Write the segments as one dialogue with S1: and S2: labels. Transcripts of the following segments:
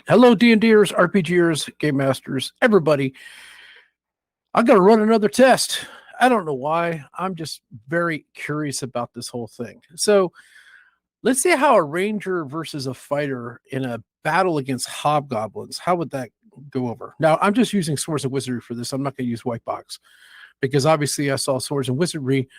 S1: Hello, D&Ders, RPGers, Game Masters, everybody. I got to run another test. I don't know why. I'm just very curious about this whole thing. So let's see how a ranger versus a fighter in a battle against hobgoblins, how would that go over? Now, I'm just using Swords and Wizardry for this. I'm not going to use White Box because obviously I saw Swords and Wizardry.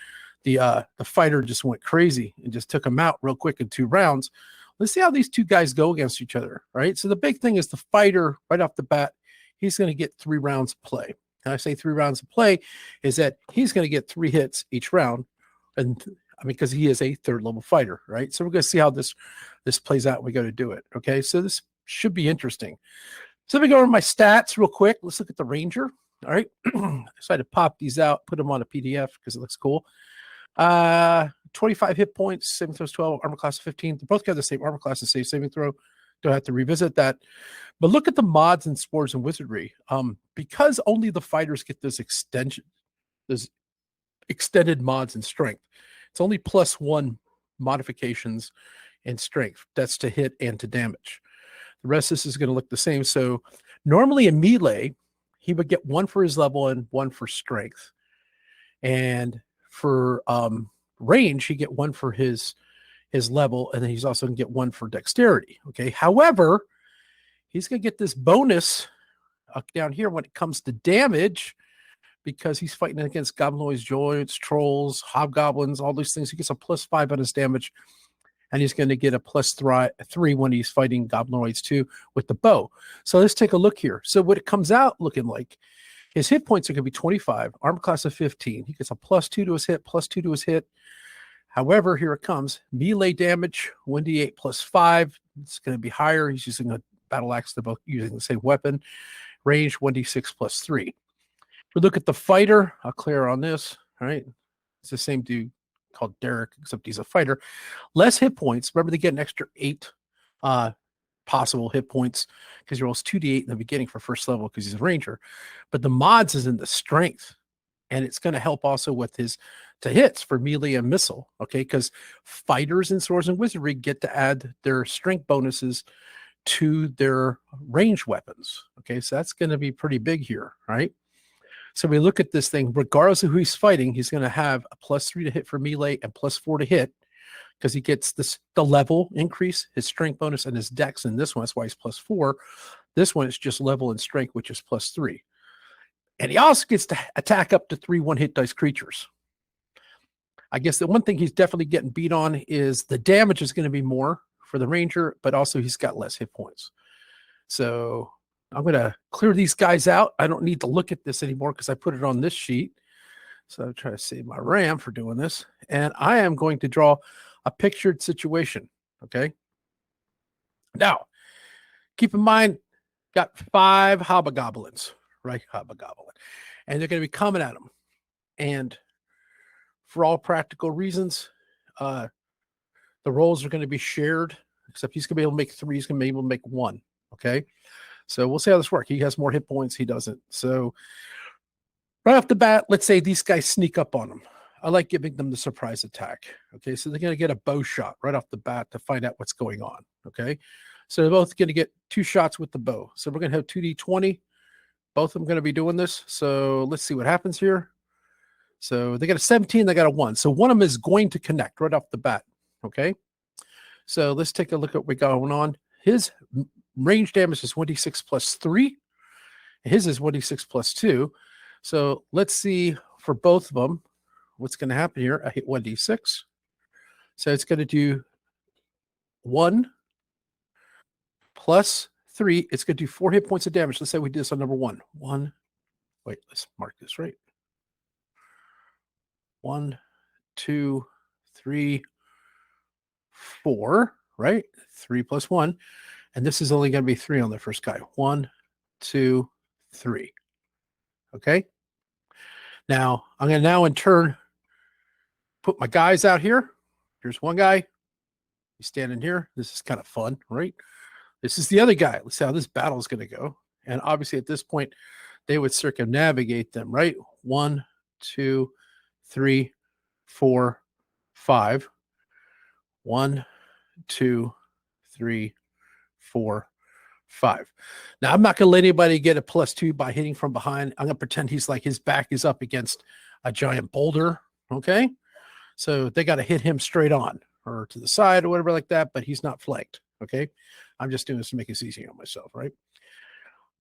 S1: The fighter just went crazy and just took him out real quick in 2 rounds. Let's see how these two guys go against each other, right? So the big thing is the fighter right off the bat, he's going to get 3 rounds of play. And I say 3 rounds of play is that he's going to get 3 hits each round. And I mean, because he is a 3rd level fighter, right? So we're going to see how this plays out. We got to do it. Okay. So this should be interesting. So let me go over my stats real quick. Let's look at the ranger. All right. I decided to pop these out, put them on a PDF because it looks cool. 25 hit points, saving throws 12, armor class 15. They both got the same armor class and same saving throw. Don't have to revisit that. But look at the mods in Swords and Wizardry. Because only the fighters get this extended mods in strength. It's only +1 modifications in strength. That's to hit and to damage. The rest of this is going to look the same. So normally in melee, he would get 1 for his level and 1 for strength. And for range, he get 1 for his level, and then he's also going to get 1 for dexterity. Okay. However, he's going to get this bonus down here when it comes to damage because he's fighting against goblinoids, joints, trolls, hobgoblins, all these things. He gets a +5 on his damage, and he's going to get a +3 when he's fighting goblinoids too with the bow. So let's take a look here. So what it comes out looking like, his hit points are going to be 25, armor class of 15. He gets a +2 to his hit, +2 to his hit. However, here it comes. Melee damage, 1d8 +5. It's going to be higher. He's using a battle axe. They're both using the same weapon. Range, 1d6 +3. We look at the fighter. I'll clear on this. All right. It's the same dude called Derek, except he's a fighter. Less hit points. Remember, they get an extra 8 possible hit points because he rolls 2d8 in the beginning for 1st level because he's a ranger. But the mods is in the strength, and it's going to help also with his to hits for melee and missile. Okay, because fighters in Swords and Wizardry get to add their strength bonuses to their range weapons. Okay, so that's going to be pretty big here, right? So we look at this thing, regardless of who he's fighting, he's going to have a +3 to hit for melee and +4 to hit because he gets the level increase, his strength bonus, and his dex in this one. That's why he's +4. This one is just level and strength, which is +3. And he also gets to attack up to 3 1-hit dice creatures. I guess the one thing he's definitely getting beat on is the damage is going to be more for the ranger, but also he's got less hit points. So I'm going to clear these guys out. I don't need to look at this anymore because I put it on this sheet. So I'm trying to save my RAM for doing this. And I am going to draw a pictured situation. Okay. Now, keep in mind, got 5 hobgoblins, right? Hobgoblin. And they're going to be coming at him. And for all practical reasons, the rolls are going to be shared, except he's going to be able to make 3. He's going to be able to make 1. Okay. So we'll see how this works. He has more hit points. He doesn't. So right off the bat, let's say these guys sneak up on him. I like giving them the surprise attack. Okay. So they're going to get a bow shot right off the bat to find out what's going on. Okay. So they're both going to get 2 shots with the bow. So we're going to have 2d20. Both of them going to be doing this. So let's see what happens here. So they got a 17, they got a 1. So one of them is going to connect right off the bat. Okay. So let's take a look at what's going on. His range damage is 1d6 +3. His is 1d6 +2. So let's see for both of them what's going to happen here. I hit 1d6. So it's going to do 1 +3. It's going to do 4 hit points of damage. Let's say we do this on number 1. 1. Wait, let's mark this right. 1, 2, 3, 4, right? 3 + 1. And this is only going to be 3 on the first guy. 1, 2, 3. Okay. Now I'm going to now in turn put my guys out here. Here's one guy. He's standing here. This is kind of fun, right? This is the other guy. Let's see how this battle is going to go. And obviously at this point, they would circumnavigate them, right? 1, 2, 3, 4, 5. 1, 2, 3, 4, 5. Now, I'm not going to let anybody get a +2 by hitting from behind. I'm going to pretend he's like his back is up against a giant boulder. Okay. So they got to hit him straight on or to the side or whatever like that, but he's not flanked. Okay. I'm just doing this to make it easy on myself, right?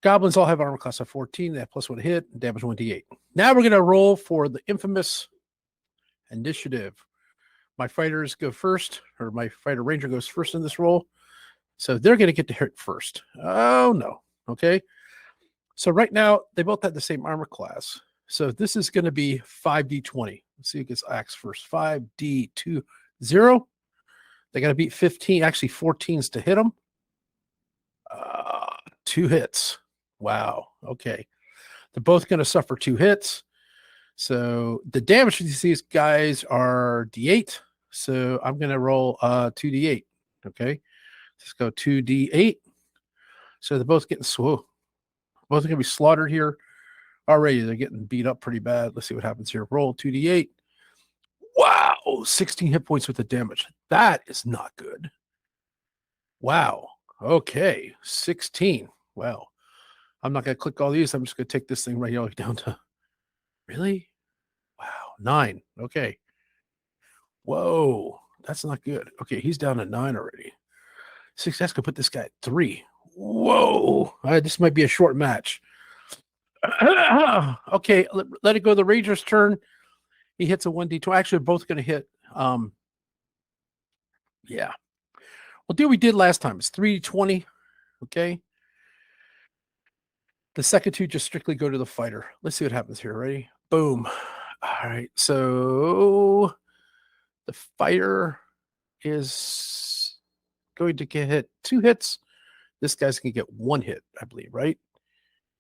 S1: Goblins all have armor class of 14. They have +1 hit, and damage 1d8. Now we're going to roll for the infamous initiative. My fighters go first, or my fighter ranger goes first in this roll. So they're going to get to hit first. Oh, no. Okay. So right now, they both have the same armor class. So this is going to be 5d20. Let's see who gets axe first. 5d20. They got to beat 15, actually 14s to hit them. 2 hits. Wow. Okay. They're both going to suffer 2 hits. So the damage to these guys are d8. So I'm going to roll 2d8. Okay. Let's go 2d8. So they're both getting both are going to be slaughtered here. Already they're getting beat up pretty bad. Let's see what happens here. Roll 2d8. Wow. 16 hit points with the damage. That is not good. Wow. Okay. 16. Wow. I'm not going to click all these. I'm just going to take this thing right here down to, really? Wow. 9. Okay. Whoa. That's not good. Okay. He's down to 9 already. 6. That's going to put this guy at 3. Whoa. This might be a short match. Okay. Let it go. The Ranger's turn. He hits a 1d20. Actually, they're both going to hit. Yeah. We'll do what we did last time. It's 3d20. Okay. The second 2 just strictly go to the fighter. Let's see what happens here. Ready? Boom. All right. So the fighter is going to get hit 2 hits. This guy's going to get 1 hit, I believe, right?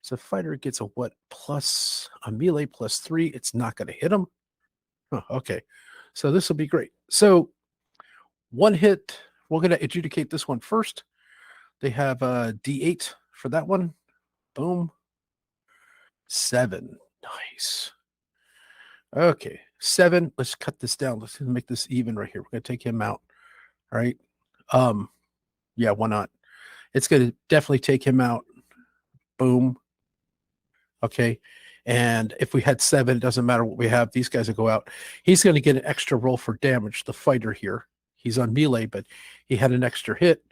S1: So fighter gets a what? Plus a melee +3. It's not going to hit him. Oh, okay. So this will be great. So 1 hit. We're going to adjudicate this one first. They have a D8 for that one. Boom. 7. Nice. Okay. 7. Let's cut this down. Let's make this even right here. We're going to take him out. All right. Yeah, why not? It's going to definitely take him out. Boom. Okay. And if we had 7, it doesn't matter what we have. These guys will go out. He's going to get an extra roll for damage, the fighter here. He's on melee, but he had an extra hit.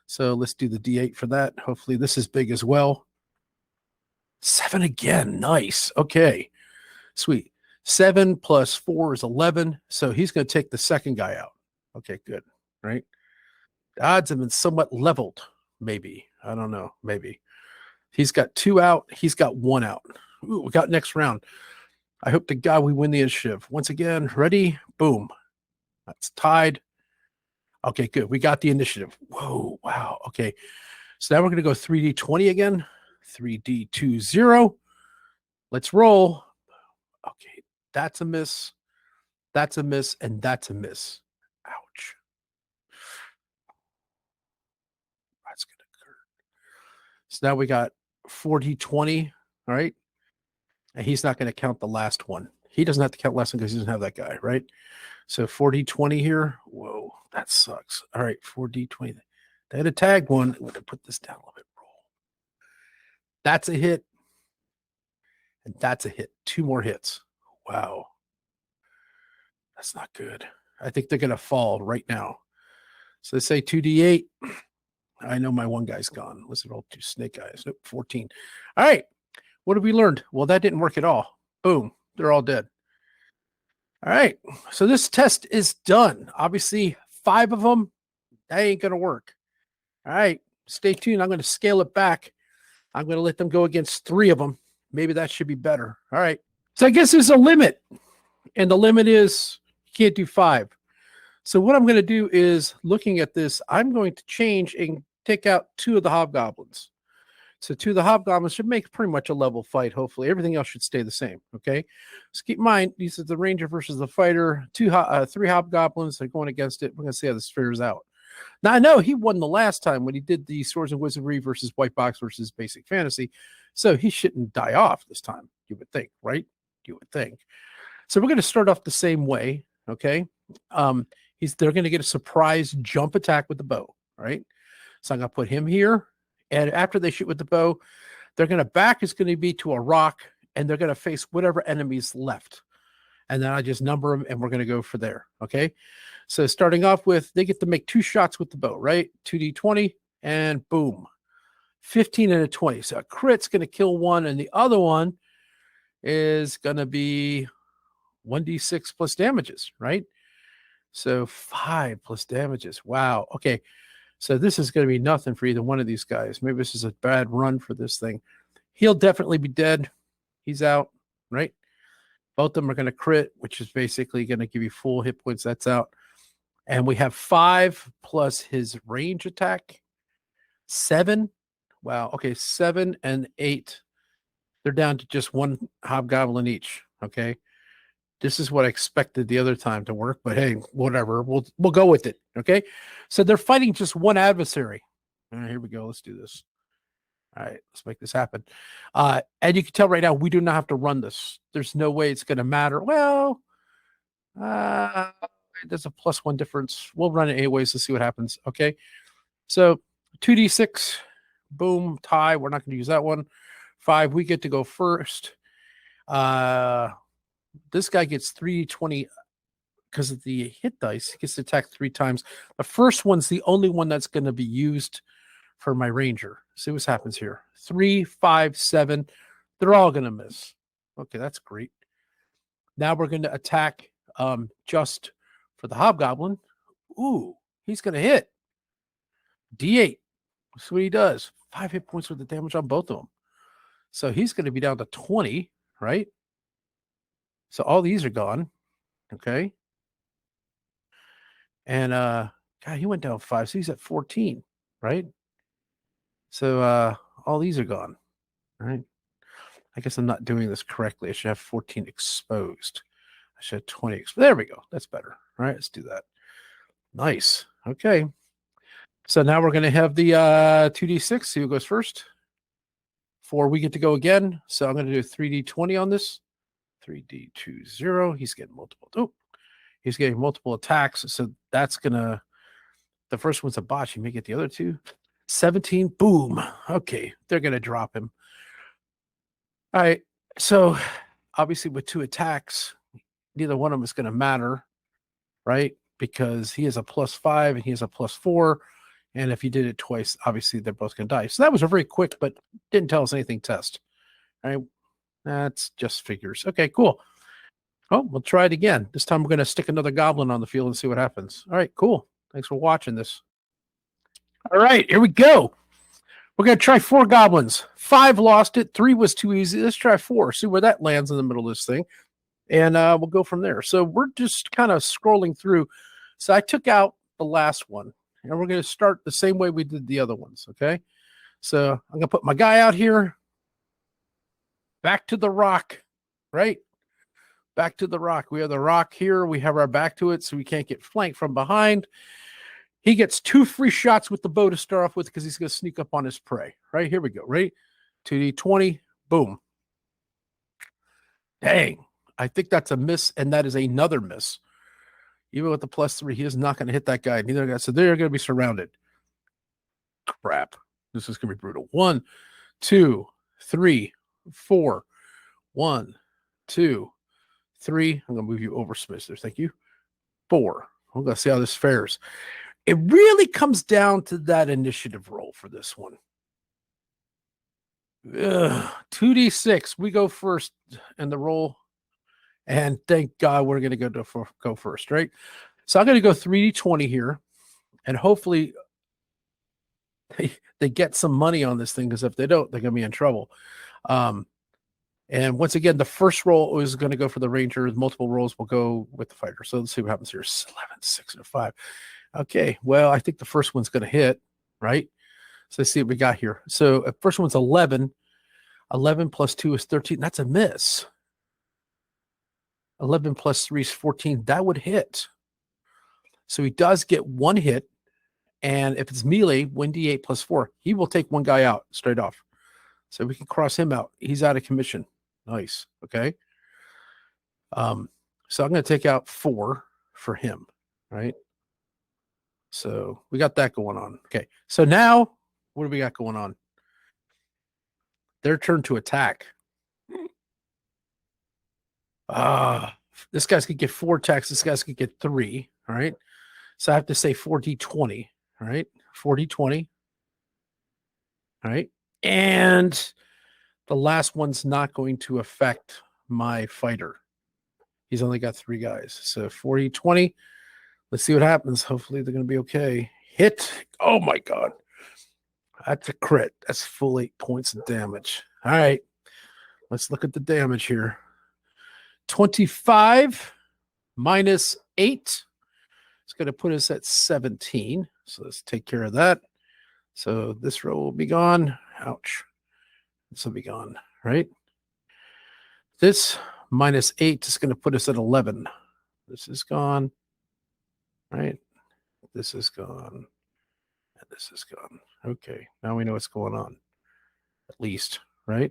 S1: So let's do the D8 for that. Hopefully this is big as well. 7 again. Nice. Okay. Sweet. 7 plus 4 is 11. So he's going to take the second guy out. Okay, good. Right. The odds have been somewhat leveled. Maybe. I don't know. Maybe. He's got 2 out. He's got 1 out. Ooh, we got next round. I hope to God we win the initiative. Once again, ready? Boom. That's tied. Okay, good. We got the initiative. Whoa, wow. Okay. So now we're going to go 3d20 again. 3d20. Let's roll. Okay, that's a miss. That's a miss, and that's a miss. Ouch. That's going to hurt. So now we got 4d20. All right. And he's not going to count the last one. He doesn't have to count last one because he doesn't have that guy, right? So 4d20 here. Whoa, that sucks. All right, 4d20. They had a tag one. I'm going to put this down a little bit. Roll. That's a hit. And that's a hit. 2 more hits. Wow. That's not good. I think they're going to fall right now. So they say 2d8. I know my one guy's gone. Let's roll 2 snake eyes. Nope, 14. All right. What have we learned? Well, that didn't work at all. Boom. They're all dead. All right. So this test is done. Obviously, 5 of them, that ain't going to work. All right. Stay tuned. I'm going to scale it back. I'm going to let them go against 3 of them. Maybe that should be better. All right. So I guess there's a limit. And the limit is you can't do 5. So what I'm going to do is, looking at this, I'm going to change and take out 2 of the hobgoblins. So 2 of the hobgoblins should make pretty much a level fight, hopefully. Everything else should stay the same, okay? So keep in mind, these are the ranger versus the fighter. 3 hobgoblins are going against it. We're going to see how this fares out. Now, I know he won the last time when he did the Swords and Wizardry versus White Box versus Basic Fantasy, so he shouldn't die off this time, you would think, right? You would think. So we're going to start off the same way, okay? They're going to get a surprise jump attack with the bow, right? So I'm going to put him here, And after they shoot with the bow, they're going to back is going to be to a rock, and they're going to face whatever enemies left. And then I just number them, and we're going to go for there. Okay. So starting off with, they get to make 2 shots with the bow, right? 2d20, and boom, 15 and a 20. So a crit's going to kill one, and the other one is going to be 1d6 plus damages, right? So 5 plus damages. Wow. Okay. So this is going to be nothing for either one of these guys. Maybe this is a bad run for this thing. He'll definitely be dead. He's out, right? Both of them are going to crit, which is basically going to give you full hit points. That's out. And we have 5 plus his range attack. 7. Wow. Okay. 7 and 8. They're down to just 1 hobgoblin each. Okay. This is what I expected the other time to work, but hey, whatever. We'll go with it. Okay. So they're fighting just one adversary. All right, here we go. Let's do this. All right, let's make this happen. And you can tell right now we do not have to run this. There's no way it's going to matter. Well, there's a +1 difference. We'll run it anyways to see what happens. Okay. So 2d6, boom, tie. We're not going to use that one. 5, we get to go first. This guy gets 3d20 because of the hit dice. He gets to attack 3 times. The first one's the only one that's going to be used for my ranger. See what happens here. 3, 5, 7. They're all going to miss. Okay, that's great. Now we're going to attack just for the hobgoblin. Ooh, he's going to hit. D8. That's what he does. 5 hit points worth of damage on both of them. So he's going to be down to 20, right? So all these are gone. Okay. And God, he went down 5, so he's at 14, right? So all these are gone. Right. I guess I'm not doing this correctly. I should have 14 exposed. I should have 20 exposed. There we go. That's better. All right, let's do that. Nice. Okay. So now we're going to have the 2d6. See who goes first. 4, we get to go again. So I'm going to do 3d20 on this. 3d20. He's getting multiple. Oh, he's getting multiple attacks. So that's going to, the first one's a botch. You may get the other 2. 17. Boom. Okay. They're going to drop him. All right. So obviously with 2 attacks, neither one of them is going to matter, right? Because he has a +5 and he has a +4. And if he did it twice, obviously they're both going to die. So that was a very quick, but didn't tell us anything test. All right. That's just figures. Okay, cool. Oh, we'll try it again. This time we're going to stick another goblin on the field and see what happens. All right, cool. Thanks for watching this. All right, here we go. We're going to try 4 goblins. 5 lost it. 3 was too easy. Let's try 4. See where that lands in the middle of this thing. And we'll go from there. So we're just kind of scrolling through. So I took out the last one. And we're going to start the same way we did the other ones, okay? So I'm going to put my guy out here. Back to the rock, right? Back to the rock. We have the rock here. We have our back to it, so we can't get flanked from behind. He gets 2 free shots with the bow to start off with because he's going to sneak up on his prey. Right, here we go. Right? 2d20. Boom. Dang. I think that's a miss, and that is another miss. Even with the +3, he is not going to hit that guy. Neither guy. So they're going to be surrounded. Crap. This is going to be brutal. 1, 2, 3, 4. 1, 2, 3. I'm going to move you over, Smithers. Thank you. 4. I'm going to see how this fares. It really comes down to that initiative roll for this one. 2d6. We go first in the roll. And thank God we're going to go first, right? So I'm going to go 3d20 here. And hopefully they get some money on this thing, because if they don't, they're going to be in trouble. And once again, the first roll is going to go for the ranger. Multiple rolls will go with the fighter. So let's see what happens here. 11, 6, and 5. Okay, well, I think the first one's going to hit, right? So let's see what we got here. So first one's 11. 11 plus 2 is 13. That's a miss. 11 plus 3 is 14. That would hit. So he does get 1 hit. And if it's melee, 1d8 plus 4, he will take 1 guy out straight off. So we can cross him out. He's out of commission. Nice. Okay. So I'm going to take out 4 for him, right? So we got that going on. Okay. So now What do we got going on? Their turn to attack. This guy's gonna get 4 attacks. This guy's gonna get 3. All right. So I have to say 4d20. All right. 4d20. All right. And the last one's not going to affect my fighter. He's only got 3 guys. So 4d20. Let's see what happens. Hopefully they're going to be okay. Hit. Oh my God. That's a crit. That's full 8 points of damage. All right. Let's look at the damage here. 25 minus 8. It's going to put us at 17. So let's take care of that. So this row will be gone. Ouch. This will be gone, right? This minus 8 is going to put us at 11. This is gone, right? This is gone. And this is gone. Okay, now we know what's going on. At least, right?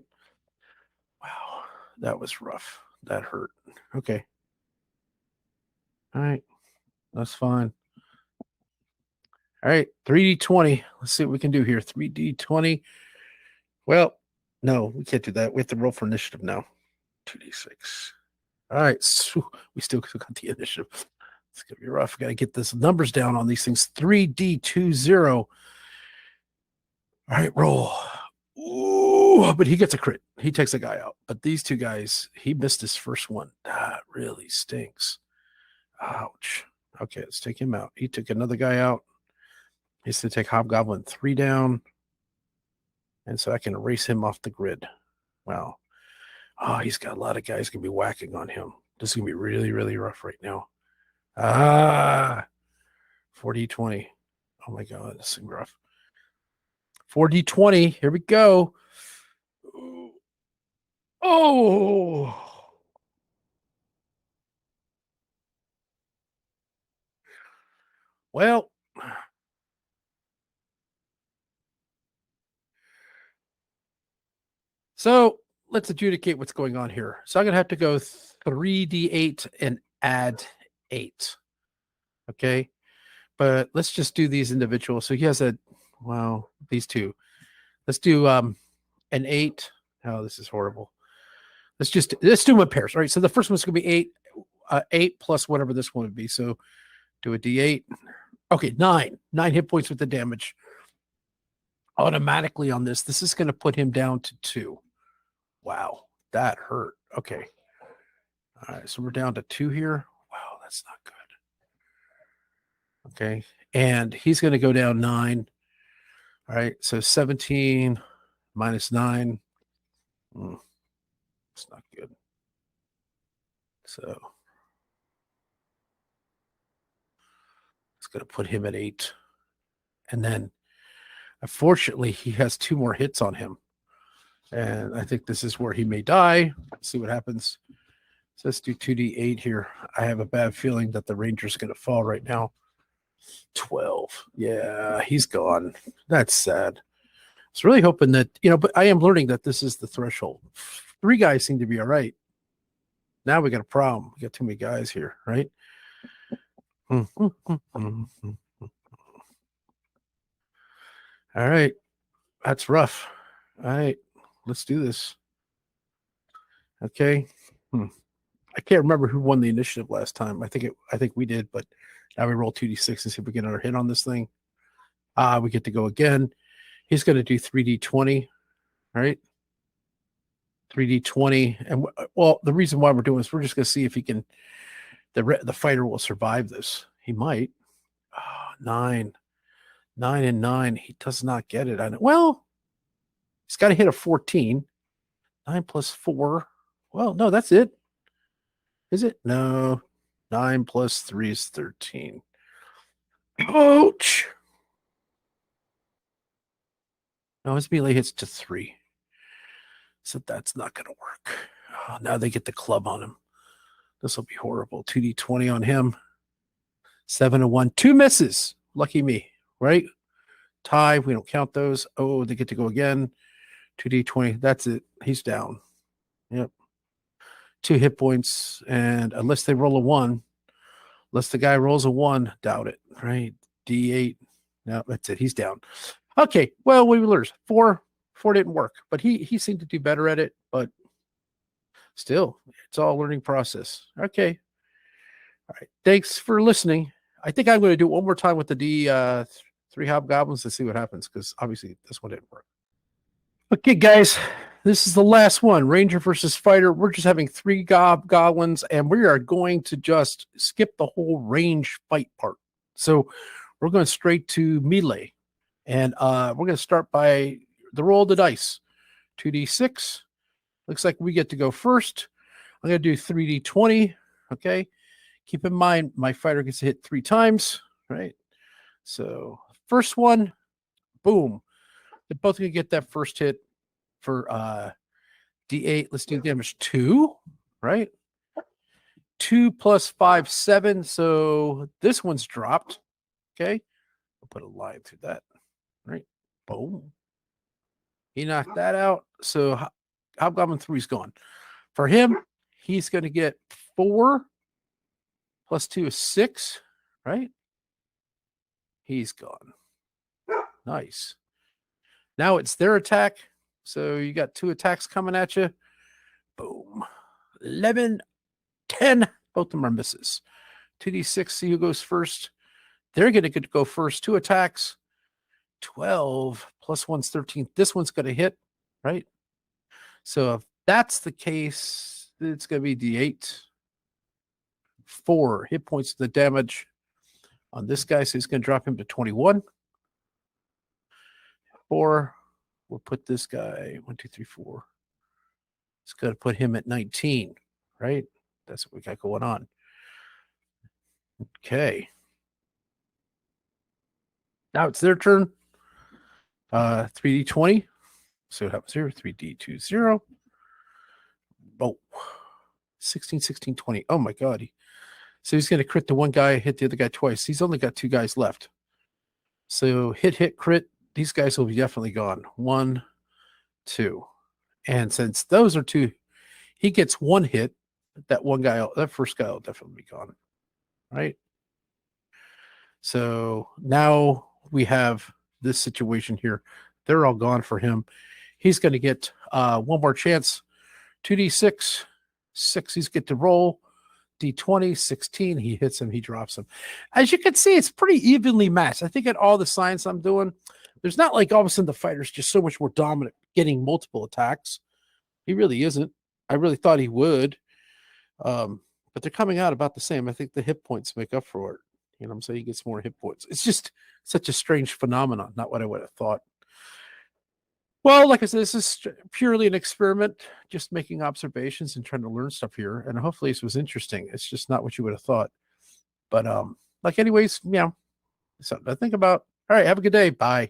S1: Wow, that was rough. That hurt. Okay. All right, that's fine. All right, 3d20. Let's see what we can do here. 3d20. Well, no, we can't do that. We have to roll for initiative now. 2d6. All right, so we still got the initiative. It's going to be rough. Got to get this numbers down on these things. 3d20. All right, roll. Ooh, but he gets a crit. He takes a guy out. But these 2 guys, he missed his first one. That really stinks. Ouch. Okay, let's take him out. He took another guy out. He's going to take Hobgoblin 3 down. And so I can erase him off the grid. Wow. Oh, he's got a lot of guys going to be whacking on him. This is going to be really, really rough right now. 4d20. Oh my God, this is going to be rough. 4d20. Here we go. Oh. Well, so let's adjudicate what's going on here. So I'm going to have to go 3d8 and add 8. Okay. But let's just do these individual. So he has these 2. Let's do an 8. Oh, this is horrible. Let's do them in pairs. All right. So the first one's going to be 8, 8 plus whatever this one would be. So do a d8. Okay, 9 hit points with the damage. Automatically on this. This is going to put him down to 2. Wow, that hurt. Okay. All right, so we're down to 2 here. Wow, that's not good. Okay, and he's going to go down 9. All right, so 17 minus 9. It's not good. So it's going to put him at 8. And then, unfortunately, he has 2 more hits on him. And I think this is where he may die. Let's see what happens. So let's do 2d8 here. I have a bad feeling that the Ranger's going to fall right now. 12. Yeah, he's gone. That's sad. I was really hoping that, but I am learning that this is the threshold. 3 guys seem to be all right. Now we got a problem. We got too many guys here, right? All right. That's rough. All right. Let's do this. Okay. I can't remember who won the initiative last time. I think we did, but now we roll 2d6 and see if we get another hit on this thing. We get to go again. He's going to do 3d20. All right. 3d20. And the reason why we're doing this, we're just going to see if he can, the fighter will survive this. He might. 9 and 9. He does not get it. Well, he's got to hit a 14. 9 plus 4. Well, no, that's it. Is it? No. 9 plus 3 is 13. Ouch. No, his melee hits to 3. So that's not going to work. Now they get the club on him. This will be horrible. 2d20 on him. 7 and 1. 2 misses. Lucky me, right? Tie. We don't count those. Oh, they get to go again. 2d20. That's it. He's down. Yep. 2 hit points. And unless they roll a 1, unless the guy rolls a 1, doubt it, right? D8. No, that's it. He's down. Okay, well, we learned four didn't work, but he seemed to do better at it. But still, it's all a learning process. Okay, all right. Thanks for listening. I think I'm going to do it one more time with the D3 Hobgoblins to see what happens, because obviously this one didn't work. Okay, guys, this is the last one. Ranger versus Fighter. We're just having 3 Goblins, and we are going to just skip the whole range fight part. So we're going straight to melee. And we're going to start by the roll of the dice. 2d6. Looks like we get to go first. I'm going to do 3d20. Okay. Keep in mind, my fighter gets to hit 3 times. Right. So first one, boom. They're both going to get that first hit for d8. Let's do damage 2. Right. 2 plus 5, 7. So this one's dropped. Okay. I'll put a line through that. Right. Boom. He knocked that out. So Hobgoblin 3's gone. For him, he's going to get 4 plus 2 is 6, right? He's gone. Nice. Now it's their attack. So you got 2 attacks coming at you. Boom. 11, 10. Both of them are misses. 2d6, see who goes first. They're going to get to go first. 2 attacks. 12 plus 1's 13. This one's going to hit, right? So if that's the case, it's going to be d8. 4 hit points of the damage on this guy. So he's going to drop him to 21. 4. We'll put this guy 1, 2, 3, 4. It's going to put him at 19, right? That's what we got going on. Okay. Now it's their turn. 3d20. So what happens here? 3d20. Oh, 16, 16, 20. Oh my God. So he's going to crit the one guy, hit the other guy twice. He's only got 2 guys left. So hit, crit. These guys will be definitely gone. 1, 2. And since those are 2, he gets 1 hit. That one guy, that first guy will definitely be gone. Right? So now we have this situation here. They're all gone for him. He's going to get 1 more chance. 2d6. 6, he's get to roll. D20, 16, he hits him, he drops him. As you can see, it's pretty evenly matched. I think at all the science I'm doing, there's not like all of a sudden the fighter's just so much more dominant, getting multiple attacks. He really isn't. I really thought he would. But they're coming out about the same. I think the hit points make up for it. You know what I'm saying? He gets more hit points. It's just such a strange phenomenon, not what I would have thought. Well, like I said, this is purely an experiment, just making observations and trying to learn stuff here. And hopefully this was interesting. It's just not what you would have thought. But anyways, something to think about. All right, have a good day. Bye.